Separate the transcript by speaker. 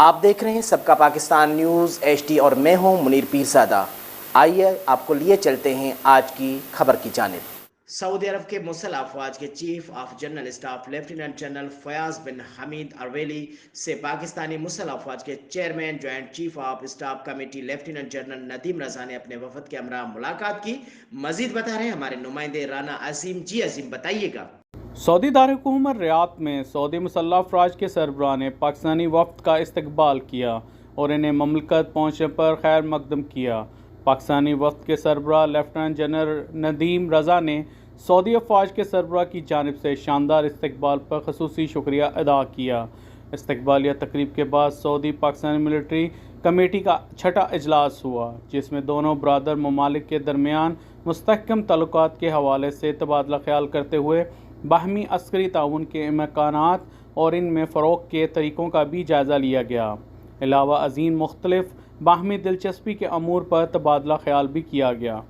Speaker 1: آپ دیکھ رہے ہیں سب کا پاکستان نیوز HD اور میں ہوں منیر پیرزادہ۔ آئیے آپ کو لیے چلتے ہیں آج کی خبر کی جانب۔ سعودی عرب کے مسلح افواج کے chief of general staff lieutenant general Fayyadh bin Hamed Al Ruwaili سے پاکستانی مسلح افواج کے chairman joint chief of staff committee lieutenant general Nadeem Raza نے اپنے وفد کے ہمراہ ملاقات کی۔ مزید بتا رہے ہیں ہمارے نمائندے رانا عظیم۔ جی عظیم بتائیے گا۔
Speaker 2: سعودی دارالحکومت ریاض میں سعودی مسلح افواج کے سربراہ نے پاکستانی وفد کا استقبال کیا اور انہیں مملکت پہنچنے پر خیر مقدم کیا۔ پاکستانی وفد کے سربراہ لیفٹیننٹ جنرل ندیم رضا نے سعودی افواج کے سربراہ کی جانب سے شاندار استقبال پر خصوصی شکریہ ادا کیا۔ استقبالیہ تقریب کے بعد سعودی پاکستانی ملٹری کمیٹی کا چھٹا اجلاس ہوا، جس میں دونوں برادر ممالک کے درمیان مستحکم تعلقات کے حوالے سے تبادلہ خیال کرتے ہوئے باہمی عسکری تعاون کے امکانات اور ان میں فروغ کے طریقوں کا بھی جائزہ لیا گیا۔ علاوہ ازیں مختلف باہمی دلچسپی کے امور پر تبادلہ خیال بھی کیا گیا۔